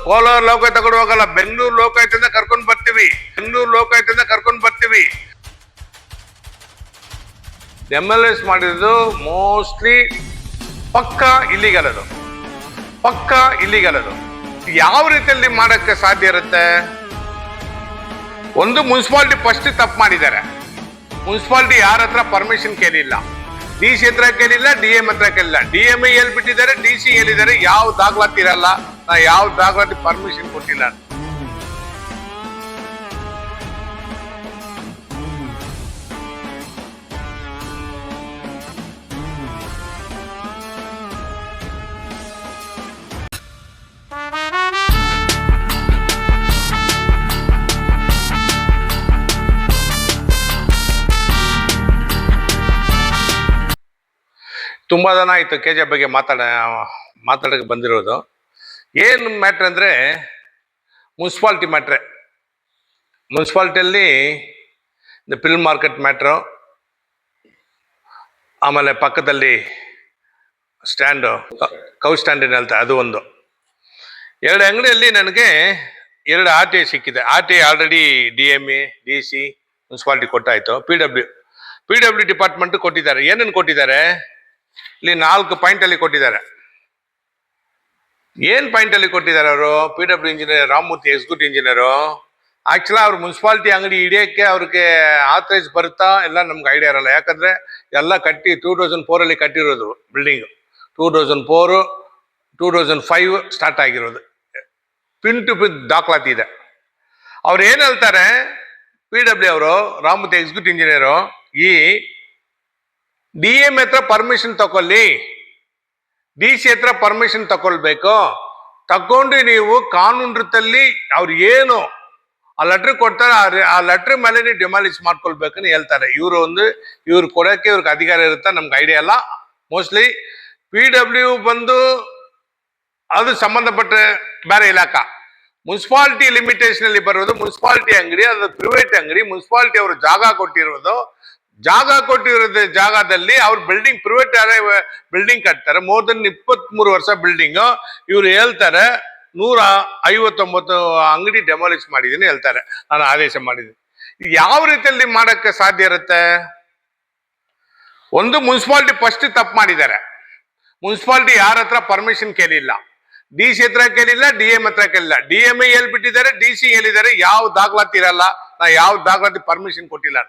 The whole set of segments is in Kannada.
ಕೋಲಾರ ಲೋಕಾಯುಕ್ತ ತಗೊಂಡು ಹೋಗಲ್ಲ, ಬೆಂಗಳೂರು ಲೋಕಾಯುಕ್ತದಿಂದ ಕರ್ಕೊಂಡು ಬರ್ತೀವಿ, ಬೆಂಗಳೂರು ಲೋಕಾಯುಕ್ತದಿಂದ ಕರ್ಕೊಂಡು ಬರ್ತೀವಿ. MLS ಮಾಡಿರೋದು ಮೋಸ್ಟ್ಲಿ ಪಕ್ಕಾ ಇಲ್ಲಿಗಲ್, ಅದು ಪಕ್ಕಾ ಇಲ್ಲಿಗಲ್. ಅದು ಯಾವ ರೀತಿಯಲ್ಲಿ ಮಾಡಕ್ಕೆ ಸಾಧ್ಯ ಇರುತ್ತೆ? ಒಂದು, ಮುನ್ಸಿಪಾಲಿಟಿ ಫಸ್ಟ್ ತಪ್ಪು ಮಾಡಿದ್ದಾರೆ. ಮುನ್ಸಿಪಾಲಿಟಿ ಯಾರ ಹತ್ರ ಪರ್ಮಿಷನ್ ಕೇಳಿಲ್ಲ, DC ಹತ್ರ ಕೇಳಿಲ್ಲ, DM ಹತ್ರ ಕೇಳಿಲ್ಲ. DM ಹೇಳ್ಬಿಟ್ಟಿದ್ದಾರೆ, DC ಹೇಳಿದ್ದಾರೆ ಯಾವ ದಾಖಲಾತಿ ಇರಲ್ಲ, ನಾ ಯಾವ ದಾಖಲಾತಿ ಪರ್ಮಿಷನ್ ಕೊಟ್ಟಿಲ್ಲ. ತುಂಬಾ ಜನ ಆಯ್ತು KGF ಬಗ್ಗೆ ಮಾತಾಡಕ್ಕೆ ಬಂದಿರೋದು. ಏನು ಮ್ಯಾಟ್ರ್ ಅಂದರೆ ಮುನ್ಸಿಪಾಲ್ಟಿ ಮ್ಯಾಟ್ರೆ. ಮುನ್ಸಿಪಾಲ್ಟಿಯಲ್ಲಿ ಫಿಲ್ಮ್ ಮಾರ್ಕೆಟ್ ಮ್ಯಾಟ್ರು, ಆಮೇಲೆ ಪಕ್ಕದಲ್ಲಿ ಸ್ಟ್ಯಾಂಡು, ಕೌ ಸ್ಟ್ಯಾಂಡ್ ಏನು ಹೇಳ್ತಾರೆ ಅದು ಒಂದು. 2 ಅಂಗಡಿಯಲ್ಲಿ ನನಗೆ 2 RTA ಸಿಕ್ಕಿದೆ. RTA already DMA, DC, municipality ಕೊಟ್ಟಾಯ್ತು. PW ಡಿಪಾರ್ಟ್ಮೆಂಟ್ ಕೊಟ್ಟಿದ್ದಾರೆ. ಏನೇನು ಕೊಟ್ಟಿದ್ದಾರೆ? ಇಲ್ಲಿ 4 ಪಾಯಿಂಟಲ್ಲಿ ಕೊಟ್ಟಿದ್ದಾರೆ. ಏನ್ ಪಾಯಿಂಟಲ್ಲಿ ಕೊಟ್ಟಿದ್ದಾರೆ ಅವರು? PW engineer Ramamurthy executive engineer. Actually ಅವ್ರು ಮುನ್ಸಿಪಾಲ್ಟಿ ಅಂಗಡಿ ಹಿಡಿಯೋಕ್ಕೆ ಅವ್ರಿಗೆ ಆಥರೈಸ್ ಬರುತ್ತಾ ಎಲ್ಲ ನಮ್ಗೆ ಐಡಿಯಾ ಇರಲ್ಲ. ಯಾಕಂದ್ರೆ ಎಲ್ಲ ಕಟ್ಟಿ 2004 ಕಟ್ಟಿರೋದು ಬಿಲ್ಡಿಂಗ್. 2004, 2005 ಸ್ಟಾರ್ಟ್ ಆಗಿರೋದು. ಪಿನ್ ಟು ಪಿನ್ ದಾಖಲಾತಿ ಇದೆ. ಅವ್ರು ಏನ್ ಹೇಳ್ತಾರೆ, PW ಅವರು ರಾಮಮೂರ್ತಿ ಎಕ್ಸಿಕ್ಯೂಟಿವ್ ಇಂಜಿನಿಯರು, ಈ DM ಹತ್ರ ಪರ್ಮಿಷನ್ ತಗೊಳ್ಳಿ, DC ಹತ್ರ ಪರ್ಮಿಷನ್ ತಗೊಳ್ಬೇಕು, ತಗೊಂಡು ನೀವು ಕಾನೂನು ರೀತಿಯಲ್ಲಿ ಅವ್ರು ಏನು ಆ ಲೆಟ್ರ್ ಕೊಡ್ತಾರೆ ಆ ಲೆಟ್ರ್ ಮೇಲೆ ನೀವು ಡಿಮಾಲಿಷ್ ಮಾಡ್ಕೊಳ್ಬೇಕಂತ ಹೇಳ್ತಾರೆ. ಇವ್ರು ಕೊಡೋಕ್ಕೆ ಇವ್ರಿಗೆ ಅಧಿಕಾರ ಇರುತ್ತೆ, ನಮ್ಗೆ ಐಡಿಯಾ ಇಲ್ಲ. ಮೋಸ್ಟ್ಲಿ PW ಬಂದು ಅದು ಸಂಬಂಧಪಟ್ಟ ಬೇರೆ ಇಲಾಖಾ. ಮುನ್ಸಿಪಾಲ್ಟಿ ಲಿಮಿಟೇಷನ್ ಅಲ್ಲಿ ಬರೋದು ಮುನ್ಸಿಪಾಲ್ಟಿ ಅಂಗಡಿ, ಅದು ಪ್ರೈವೇಟ್ ಅಂಗಡಿ. ಮುನ್ಸಿಪಾಲ್ಟಿ ಅವರು ಜಾಗ ಕೊಟ್ಟಿರೋದು ಜಾಗದಲ್ಲಿ ಅವ್ರು ಬಿಲ್ಡಿಂಗ್, ಪ್ರೈವೇಟ್ ಬಿಲ್ಡಿಂಗ್ ಕಟ್ತಾರೆ. ಮೋರ್ ದನ್ 23 ವರ್ಷ ಬಿಲ್ಡಿಂಗ್. ಇವ್ರು ಹೇಳ್ತಾರೆ 159 ಅಂಗಡಿ ಡೆಮಾಲಿಷ್ ಮಾಡಿದೀನಿ ಹೇಳ್ತಾರೆ, ನಾನು ಆದೇಶ ಮಾಡಿದ್ದೀನಿ. ಯಾವ ರೀತಿಯಲ್ಲಿ ಮಾಡಕ್ಕೆ ಸಾಧ್ಯ ಇರುತ್ತೆ? ಒಂದು, ಮುನ್ಸಿಪಾಲಿಟಿ ಫಸ್ಟ್ ತಪ್ಪು ಮಾಡಿದ್ದಾರೆ. ಮುನ್ಸಿಪಾಲಿಟಿ ಯಾರ ಹತ್ರ ಪರ್ಮಿಷನ್ ಕೇಳಿಲ್ಲ, DC ಹತ್ರ ಕೇಳಿಲ್ಲ, DM ಹತ್ರ ಕೇಳಿಲ್ಲ. DMA ಹೇಳ್ಬಿಟ್ಟಿದ್ದಾರೆ, DC ಹೇಳಿದ್ದಾರೆ ಯಾವ ದಾಖಲಾತಿ ಇರಲ್ಲ, ನಾ ಯಾವ ದಾಖಲಾತಿ ಪರ್ಮಿಷನ್ ಕೊಟ್ಟಿಲ್ಲ.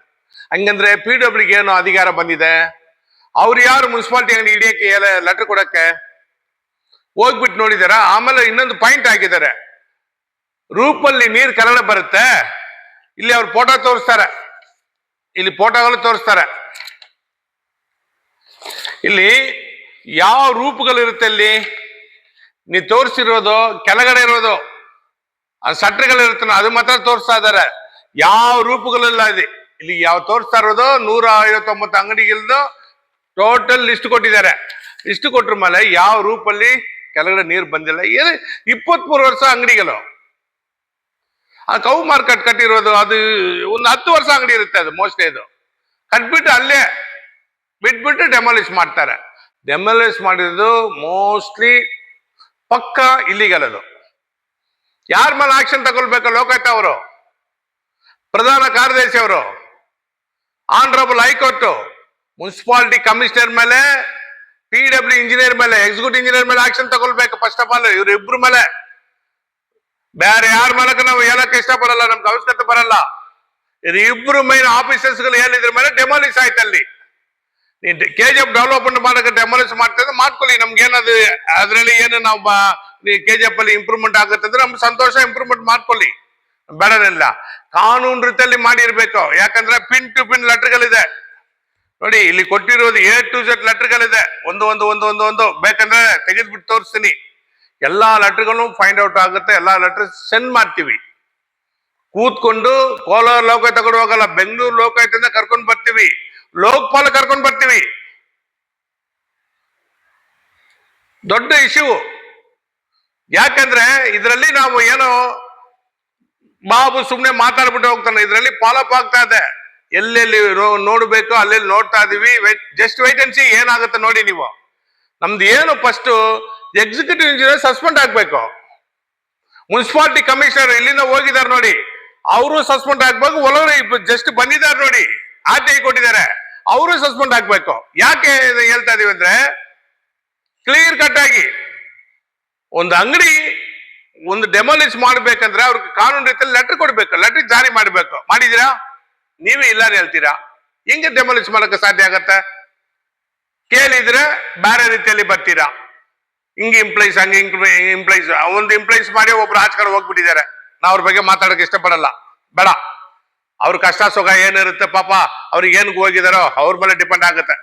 ಹಂಗಂದ್ರೆ PWಗೆ ಏನೋ ಅಧಿಕಾರ ಬಂದಿದೆ? ಅವ್ರು ಯಾರು ಮುನ್ಸಿಪಾಲ್ಟಿ ಅಂಗಡಿ ಹಿಡಿಯಕ್ಕೆ ಲೆಟರ್ ಕೊಡಕ್ಕೆ? ಹೋಗ್ಬಿಟ್ಟು ನೋಡಿದಾರ? ಆಮೇಲೆ ಇನ್ನೊಂದು ಪಾಯಿಂಟ್ ಹಾಕಿದ್ದಾರೆ, ರೂಪಲ್ಲಿ ನೀರು ಕೆಳಗಡೆ ಬರುತ್ತೆ. ಇಲ್ಲಿ ಅವ್ರು ಫೋಟೋ ತೋರಿಸ್ತಾರೆ, ಇಲ್ಲಿ ಫೋಟೋಗಳು ತೋರಿಸ್ತಾರೆ. ಇಲ್ಲಿ ಯಾವ ರೂಪಗಳಿರುತ್ತೆ? ಅಲ್ಲಿ ನೀವು ತೋರಿಸಿರೋದು ಕೆಳಗಡೆ ಇರೋದು ಸಟ್ರ್ಗಳಿರುತ್ತೆ, ಅದು ಮಾತ್ರ ತೋರಿಸ್ತಾ ಇದ್ದಾರೆ. ಯಾವ ರೂಪಗಳೆಲ್ಲ ಇದೆ ಇಲ್ಲಿ ಯಾವ ತೋರಿಸ್ತಾ ಇರೋದು? 159 ಅಂಗಡಿಗಳದ್ದು ಟೋಟಲ್ ಲಿಸ್ಟ್ ಕೊಟ್ಟಿದ್ದಾರೆ. ಲಿಸ್ಟ್ ಕೊಟ್ರ ಮೇಲೆ ಯಾವ ರೂಪಲ್ಲಿ ಕೆಳಗಡೆ ನೀರು ಬಂದಿಲ್ಲ. 23 ವರ್ಷ ಅಂಗಡಿಗಳು. ಆ ಕೌ ಮಾರ್ಕೆಟ್ ಕಟ್ಟಿರೋದು ಅದು ಒಂದು 10 ವರ್ಷ ಅಂಗಡಿ ಇರುತ್ತೆ. ಅದು ಮೋಸ್ಟ್ಲಿ ಅದು ಕಟ್ಬಿಟ್ಟು ಅಲ್ಲೇ ಬಿಟ್ಬಿಟ್ಟು ಡೆಮಾಲಿಷ್ ಮಾಡ್ತಾರೆ. ಡೆಮಾಲಿಷ್ ಮಾಡಿರೋದು ಮೋಸ್ಟ್ಲಿ ಪಕ್ಕಾ ಇಲ್ಲಿಗಲ್. ಅದು ಯಾರ ಮೇಲೆ ಆಕ್ಷನ್ ತಗೊಳ್ಬೇಕು? ಲೋಕಾಯುಕ್ತ ಅವರು, ಪ್ರಧಾನ ಕಾರ್ಯದರ್ಶಿ ಅವರು, ಆನರಬಲ್ ಹೈಕೋರ್ಟ್, ಮುನ್ಸಿಪಾಲಿಟಿ ಕಮಿಷನರ್ ಮೇಲೆ, PW ಇಂಜಿನಿಯರ್ ಮೇಲೆ, ಎಕ್ಸಿಕ್ಯೂಟಿವ್ ಇಂಜಿನಿಯರ್ ಮೇಲೆ ಆಕ್ಷನ್ ತಗೊಳ್ಬೇಕು. ಫಸ್ಟ್ ಆಫ್ ಆಲ್ ಇವ್ರಿಬ್ರು ಮೇಲೆ, ಬೇರೆ ಯಾರ ಮೂಲಕ ನಾವು ಹೇಳಕ್ಕೆ ಇಷ್ಟಪಡಲ್ಲ, ನಮ್ಗೆ ಅವಶ್ಯಕತೆ ಬರಲ್ಲ. ಇಬ್ರು ಮೈನ್ ಆಫೀಸರ್ಸ್ ಗಳು ಹೇಳಿದ್ರ ಮೇಲೆ ಡೆಮಾಲಿಷ್ ಆಯ್ತಲ್ಲಿ. KGF ಡೆವಲಪ್ಮೆಂಟ್ ಮಾಡಕ್ಕೆ ಡೆಮಾಲಿಷ್ ಮಾಡ್ತಿದ್ರೆ ಮಾಡ್ಕೊಳ್ಳಿ, ನಮ್ಗೆ ಏನದು ಅದ್ರಲ್ಲಿ ಏನು ನಾವು KGF ಅಲ್ಲಿ ಇಂಪ್ರೂವ್ಮೆಂಟ್ ಆಗುತ್ತೆ ಅಂದ್ರೆ ನಮ್ಗೆ ಸಂತೋಷ, ಇಂಪ್ರೂವ್ಮೆಂಟ್ ಮಾಡ್ಕೊಳ್ಳಿ, ಬೇಡನಿಲ್ಲ. ಕಾನೂನು ರೀತಿಯಲ್ಲಿ ಮಾಡಿರ್ಬೇಕು. ಯಾಕಂದ್ರೆ ಪಿನ್ ಟು ಪಿನ್ ಲೆಟರ್ಗಳಿದೆ ನೋಡಿ, ಇಲ್ಲಿ ಕೊಟ್ಟಿರೋದು A to Z ಲೆಟರ್ಗಳಿದೆ. ಒಂದು ಬೇಕಂದ್ರೆ ತೆಗೆದ್ಬಿಟ್ಟು ತೋರಿಸ್ತೀನಿ. ಎಲ್ಲಾ ಲೆಟರ್ಗಳು ಫೈಂಡ್ ಔಟ್ ಆಗುತ್ತೆ. ಎಲ್ಲಾ ಲೆಟರ್ ಸೆಂಡ್ ಮಾಡ್ತೀವಿ. ಕೂತ್ಕೊಂಡು ಕೋಲಾರ ಲೋಕಾಯುಕ್ತ ತಗೊಂಡು ಹೋಗಲ್ಲ, ಬೆಂಗಳೂರು ಲೋಕಾಯುಕ್ತದಿಂದ ಕರ್ಕೊಂಡು ಬರ್ತೀವಿ, ಲೋಕಪಾಲ ಕರ್ಕೊಂಡು ಬರ್ತೀವಿ. ದೊಡ್ಡ ಇಶ್ಯೂ. ಯಾಕಂದ್ರೆ ಇದರಲ್ಲಿ ನಾವು ಏನೋ ಬಾಬು ಸುಮ್ನೆ ಮಾತಾಡ್ಬಿಟ್ಟು ಹೋಗ್ತಾನೆ, ಇದರಲ್ಲಿ ಫಾಲೋಅಪ್ ಆಗ್ತಾ ಇದೆ. ಎಲ್ಲೆಲ್ಲಿ ನೋಡ್ಬೇಕು ಅಲ್ಲೆಲ್ಲಿ ನೋಡ್ತಾ ಇದೀವಿ. ಜಸ್ಟ್ ವೈಟ್ ಅಂಡ್ ಸಿ ಏನಾಗುತ್ತೆ ನೋಡಿ. ನೀವು ನಮ್ದು ಏನು ಫಸ್ಟ್ ಎಕ್ಸಿಕ್ಯೂಟಿವ್ ಇಂಜಿನಿಯರ್ ಸಸ್ಪೆಂಡ್ ಆಗ್ಬೇಕು. ಮುನ್ಸಿಪಾಲಿಟಿ ಕಮಿಷನರ್ ಇಲ್ಲಿಂದ ಹೋಗಿದ್ದಾರೆ ನೋಡಿ, ಅವರು ಸಸ್ಪೆಂಡ್ ಆಗ್ಬೇಕು. ಒಳಗಡೆ ಜಸ್ಟ್ ಬಂದಿದ್ದಾರೆ ನೋಡಿ, ಆರ್ಟಿಐ ಕೊಟ್ಟಿದ್ದಾರೆ, ಅವರು ಸಸ್ಪೆಂಡ್ ಆಗ್ಬೇಕು. ಯಾಕೆ ಹೇಳ್ತಾ ಇದೀವಿ ಅಂದ್ರೆ, ಕ್ಲಿಯರ್ ಕಟ್ ಆಗಿ ಒಂದು ಅಂಗಡಿ ಒಂದು ಡೆಮಾಲಿಷ್ ಮಾಡ್ಬೇಕಂದ್ರೆ ಅವ್ರಿಗೆ ಕಾನೂನು ರೀತಿಯಲ್ಲಿ ಲೆಟರ್ ಕೊಡ್ಬೇಕು, ಲೆಟರ್ ಜಾರಿ ಮಾಡ್ಬೇಕು. ಮಾಡಿದೀರಾ? ನೀವೇ ಇಲ್ಲ ಹೇಳ್ತೀರಾ. ಹೆಂಗೆ ಡೆಮಾಲಿಷ್ ಮಾಡಕ್ಕೆ ಸಾಧ್ಯ ಆಗತ್ತೆ? ಕೇಳಿದ್ರೆ ಬೇರೆ ರೀತಿಯಲ್ಲಿ ಬರ್ತೀರಾ. ಹಿಂಗೆ ಇಂಪ್ಲೈಸ್, ಹಂಗೆ ಇಂಪ್ಲೈಸ್, ಒಂದು ಇಂಪ್ಲೈಸ್ ಮಾಡಿ ಒಬ್ರು ಆಚೆ ಕಡೆ ಹೋಗ್ಬಿಟ್ಟಿದ್ದಾರೆ. ನಾ ಅವ್ರ ಬಗ್ಗೆ ಮಾತಾಡಕ್ಕೆ ಇಷ್ಟಪಡಲ್ಲ, ಬೇಡ. ಅವ್ರ ಕಷ್ಟ ಸುಖ ಏನಿರುತ್ತೆ ಪಾಪ, ಅವ್ರಿಗೆ ಏನ್ ಹೋಗಿದಾರೋ ಅವ್ರ ಮೇಲೆ ಡಿಪೆಂಡ್ ಆಗುತ್ತೆ.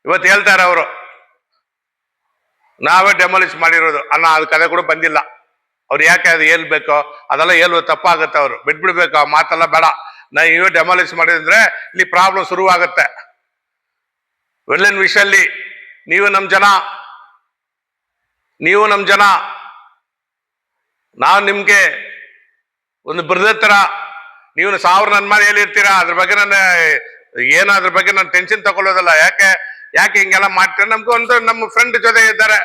ಇವತ್ತು ಹೇಳ್ತಾರೆ ಅವರು, ನಾವೇ ಡೆಮಾಲಿಷ್ ಮಾಡಿರೋದು ಅನ್ನೋ ಅದು ಕತೆ ಕೂಡ ಬಂದಿಲ್ಲ. ಅವ್ರು ಯಾಕೆ ಅದು ಹೇಳ್ಬೇಕೋ ಅದೆಲ್ಲ ಹೇಳುವ ತಪ್ಪಾಗತ್ತೆ. ಅವರು ಬಿಟ್ಬಿಡ್ಬೇಕು ಆ ಮಾತೆಲ್ಲ, ಬೇಡ. ನೀವೇ ಡೆಮಾಲಿಷ್ ಮಾಡಿದ್ರೆ ಇಲ್ಲಿ ಪ್ರಾಬ್ಲಮ್ ಶುರುವಾಗತ್ತೆ. ಒಳ್ಳೆಯ ವಿಷಯಲ್ಲಿ ನೀವು ನಮ್ ಜನ, ನಾವು ನಿಮ್ಗೆ ಒಂದು ಬ್ರದರ್ ತರ, ನೀವು 1000 ನನ್ನ ಮೇಲೆ ಹೇಳಿರ್ತೀರಾ. ಅದ್ರ ಬಗ್ಗೆ ಅದ್ರ ಬಗ್ಗೆ ನಾನು ಟೆನ್ಷನ್ ತಗೊಳ್ಳೋದಲ್ಲ. ಯಾಕೆ ಹಿಂಗೆಲ್ಲ ಮಾಡ್ತೀರ? ನಮ್ಗೆ ಒಂದು ನಮ್ಮ ಫ್ರೆಂಡ್ ಜೊತೆ ಇದ್ದಾರೆ,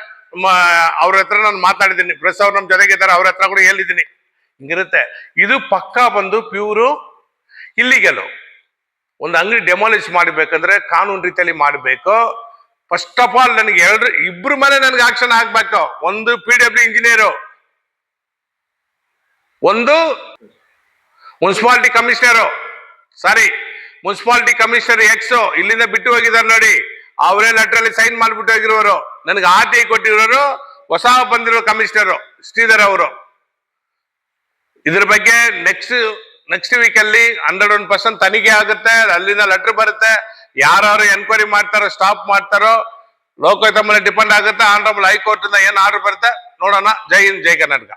ಅವ್ರ ಹತ್ರ ನಾನು ಮಾತಾಡಿದ್ದೀನಿ. ಪ್ರೆಸ್ ಅವ್ರು ನಮ್ಮ ಜೊತೆಗೆ ಇದ್ದಾರೆ, ಅವ್ರ ಹತ್ರ ಕೂಡ ಹೇಳಿದ್ದೀನಿ. ಹಿಂಗಿರುತ್ತೆ ಇದು. ಪಕ್ಕ ಬಂದು ಪ್ಯೂರು ಇಲ್ಲಿಗೆಲು. ಒಂದು ಅಂಗಡಿ ಡೆಮಾಲಿಷ್ ಮಾಡಬೇಕಂದ್ರೆ ಕಾನೂನು ರೀತಿಯಲ್ಲಿ ಮಾಡಬೇಕು. ಫಸ್ಟ್ ಆಫ್ ಆಲ್ ನನಗೆ ಇಬ್ರು ಮೇಲೆ ನನಗೆ ಆಕ್ಷನ್ ಆಗ್ಬೇಕು. ಒಂದು PW ಇಂಜಿನಿಯರು, ಒಂದು municipality commissioner. Municipality commissioner X ಇಲ್ಲಿಂದ ಬಿಟ್ಟು ಹೋಗಿದ್ದಾರೆ ನೋಡಿ, ಅವರೇ ಲೆಟರ್ ಅಲ್ಲಿ ಸೈನ್ ಮಾಡ್ಬಿಟ್ಟು ಹೋಗಿರೋರು. ನನಗೆ RTI ಕೊಟ್ಟಿರೋರು ಹೊಸ ಬಂದಿರೋ ಕಮಿಷನರು ಶ್ರೀಧರ್ ಅವರು. ಇದ್ರ ಬಗ್ಗೆ ನೆಕ್ಸ್ಟ್ ವೀಕ್ ಅಲ್ಲಿ 101% ತನಿಖೆ ಆಗುತ್ತೆ. ಅಲ್ಲಿಂದ ಲೆಟರ್ ಬರುತ್ತೆ. ಯಾರು ಎನ್ಕ್ವೈರಿ ಮಾಡ್ತಾರೋ, ಸ್ಟಾಪ್ ಮಾಡ್ತಾರೋ, ಲೋಕಾಯುಕ್ತ ಮೇಲೆ ಡಿಪೆಂಡ್ ಆಗುತ್ತೆ. ಆನರಬಲ್ ಹೈಕೋರ್ಟ್ ಇಂದ ಏನ್ ಆರ್ಡರ್ ಬರುತ್ತೆ ನೋಡೋಣ. ಜೈ ಹಿಂದ್, ಜೈ ಕರ್ನಾಟಕ.